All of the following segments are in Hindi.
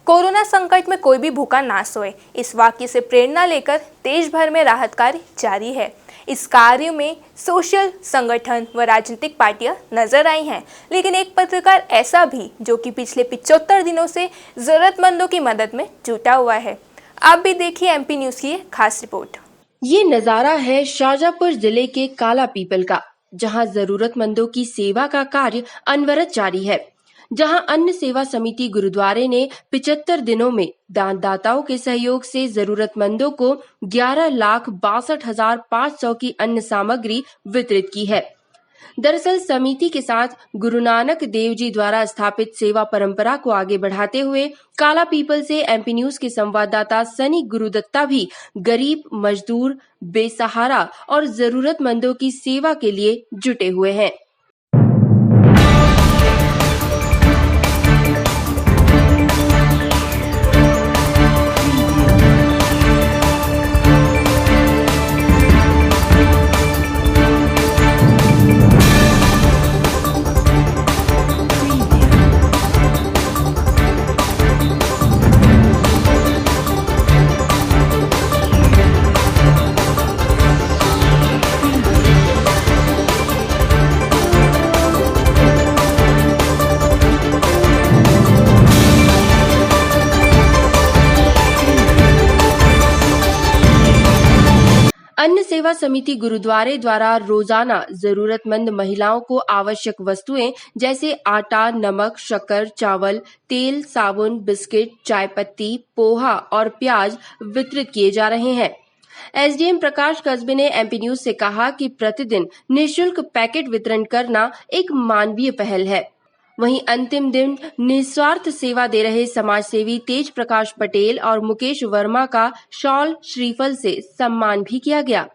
कोरोना संकट में कोई भी भूखा ना सोए, इस वाक्य से प्रेरणा लेकर देश भर में राहत कार्य जारी है। इस कार्य में सोशल संगठन व राजनीतिक पार्टियां नजर आई हैं, लेकिन एक पत्रकार ऐसा भी जो कि पिछले 75 दिनों से जरूरतमंदों की मदद में जुटा हुआ है। आप भी देखिए एमपी न्यूज की खास रिपोर्ट। ये नजारा है शाजापुर जिले के काला पीपल का, जहां जरूरतमंदों की सेवा का कार्य अनवरत जारी है। जहां अन्न सेवा समिति गुरुद्वारे ने 75 दिनों में दानदाताओं के सहयोग से जरूरतमंदों को 11,62,500 की अन्न सामग्री वितरित की है। दरअसल समिति के साथ गुरु नानक देव जी द्वारा स्थापित सेवा परंपरा को आगे बढ़ाते हुए काला पीपल से एमपी न्यूज के संवाददाता सनी गुरुदत्ता भी गरीब, मजदूर, बेसहारा और जरूरतमंदों की सेवा के लिए जुटे हुए हैं। अन्न सेवा समिति गुरुद्वारे द्वारा रोजाना जरूरतमंद महिलाओं को आवश्यक वस्तुएं जैसे आटा, नमक, शक्कर, चावल, तेल, साबुन, बिस्किट, चाय पत्ती, पोहा और प्याज वितरित किए जा रहे हैं। एसडीएम प्रकाश कस्बे ने एमपी न्यूज से कहा कि प्रतिदिन निःशुल्क पैकेट वितरण करना एक मानवीय पहल है। वहीं अंतिम दिन निस्वार्थ सेवा दे रहे समाजसेवी तेज प्रकाश पटेल और मुकेश वर्मा का शॉल श्रीफल से सम्मान भी किया गया।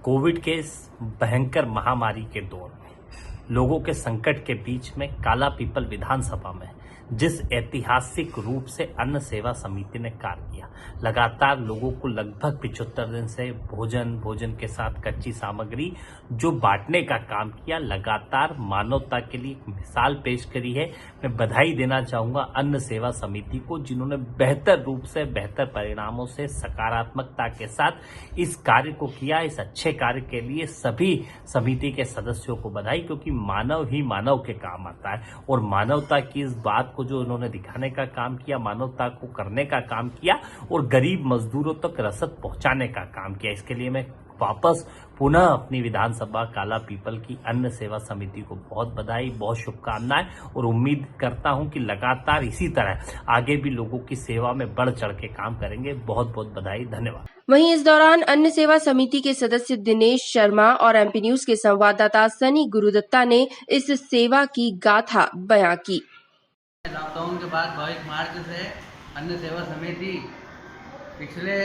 कोविड के इस भयंकर महामारी के दौर में लोगों के संकट के बीच में काला पीपल विधानसभा में जिस ऐतिहासिक रूप से अन्न सेवा समिति ने कार्य किया, लगातार लोगों को लगभग 75 दिन से भोजन के साथ कच्ची सामग्री जो बांटने का काम किया, लगातार मानवता के लिए एक मिसाल पेश करी है। मैं बधाई देना चाहूंगा अन्न सेवा समिति को, जिन्होंने बेहतर रूप से, बेहतर परिणामों से, सकारात्मकता के साथ इस कार्य को किया। इस अच्छे कार्य के लिए सभी समिति के सदस्यों को बधाई, क्योंकि मानव ही मानव के काम आता है और मानवता की इस बात को जो उन्होंने दिखाने का काम किया, मानवता को करने का काम किया और गरीब मजदूरों तक रसद पहुंचाने का काम किया। इसके लिए मैं वापस पुनः अपनी विधानसभा काला पीपल की अन्न सेवा समिति को बहुत बधाई, बहुत शुभकामनाएं और उम्मीद करता हूं कि लगातार इसी तरह आगे भी लोगों की सेवा में बढ़ चढ़ के काम करेंगे। बहुत बहुत बधाई, धन्यवाद। वहीं इस दौरान अन्न सेवा समिति के सदस्य दिनेश शर्मा और एमपी न्यूज के संवाददाता सनी गुरुदत्ता ने इस सेवा की गाथा बयां की। लॉकडाउन के बाद 22 मार्च से अन्न सेवा समिति पिछले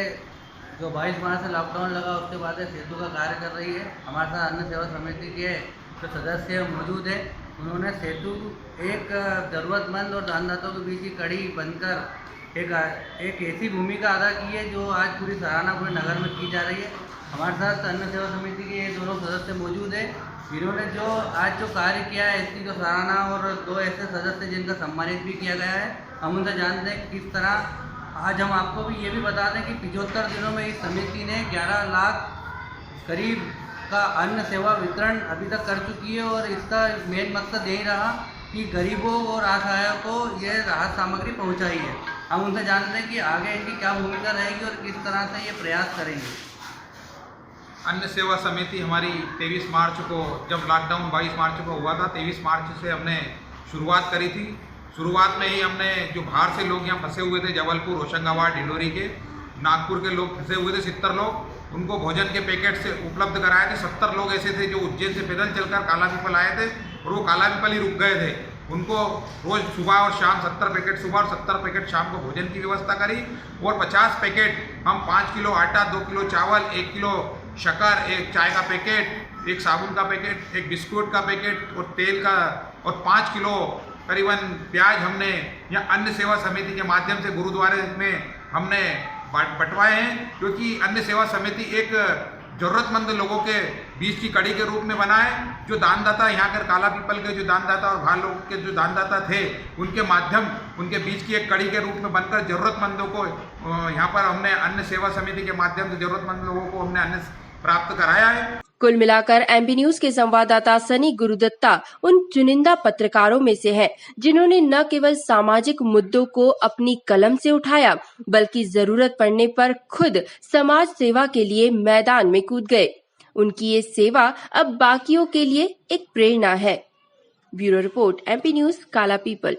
जो 22 मार्च से लॉकडाउन लगा उसके बाद सेतु का कार्य कर रही है। हमारे साथ अन्न सेवा समिति के जो सदस्य मौजूद हैं, उन्होंने सेतु एक ज़रूरतमंद और दानदाताओं के बीच की कड़ी बनकर एक ऐसी भूमिका अदा की है जो आज पूरी सराहना पूरे नगर में की जा रही है। हमारे साथ अन्न सेवा समिति के ये दोनों सदस्य मौजूद हैं, जिन्होंने जो आज जो कार्य किया है इसकी जो सराहना, और दो ऐसे सदस्य जिनका सम्मानित भी किया गया है। हम उनसे जानते हैं कि किस तरह आज हम आपको भी ये भी बता दें कि 75 दिनों में इस समिति ने 11 लाख करीब का अन्न सेवा वितरण अभी तक कर चुकी है और इसका मेन मकसद यही रहा कि गरीबों और असहायों को ये राहत सामग्री पहुंचाई है। हम उनसे जानते हैं कि आगे इनकी क्या भूमिका रहेगी और किस तरह से ये प्रयास करेंगे। अन्न सेवा समिति हमारी 23 मार्च को, जब लॉकडाउन 22 मार्च को हुआ था, 23 मार्च से हमने शुरुआत करी थी। शुरुआत में ही हमने जो बाहर से लोग यहाँ फंसे हुए थे, जबलपुर, होशंगाबाद, डिंडोरी के, नागपुर के लोग फंसे हुए थे 70 लोग, उनको भोजन के पैकेट से उपलब्ध कराए थे। 70 लोग ऐसे थे जो उज्जैन से पैदल चलकर काला पीपल आए थे और वो काला पीपल ही रुक गए थे। उनको रोज़ सुबह और शाम 70 पैकेट सुबह और 70 पैकेट शाम को भोजन की व्यवस्था करी और 50 पैकेट हम 5 किलो आटा, 2 किलो चावल, 1 किलो शक्कर, 1 चाय का पैकेट, 1 साबुन का पैकेट, 1 बिस्कुट का पैकेट और तेल का और 5 किलो करीबन प्याज हमने या अन्न सेवा समिति के माध्यम से गुरुद्वारे में हमने बंटवाए हैं, क्योंकि अन्न सेवा समिति एक जरूरतमंद लोगों के बीच की कड़ी के रूप में बना है। जो दानदाता यहाँ कर काला पीपल के जो दानदाता और भाल लोग के जो दानदाता थे, उनके माध्यम उनके बीच की एक कड़ी के रूप में बनकर जरूरतमंदों को यहाँ पर हमने अन्न सेवा समिति के माध्यम से जरूरतमंद लोगों को हमने अन्न प्राप्त कराया है। कुल मिलाकर एमपी न्यूज के संवाददाता सनी गुरुदत्ता उन चुनिंदा पत्रकारों में से हैं, जिन्होंने न केवल सामाजिक मुद्दों को अपनी कलम से उठाया, बल्कि जरूरत पड़ने पर खुद समाज सेवा के लिए मैदान में कूद गए। उनकी ये सेवा अब बाकियों के लिए एक प्रेरणा है। ब्यूरो रिपोर्ट, एमपी न्यूज, काला पीपल।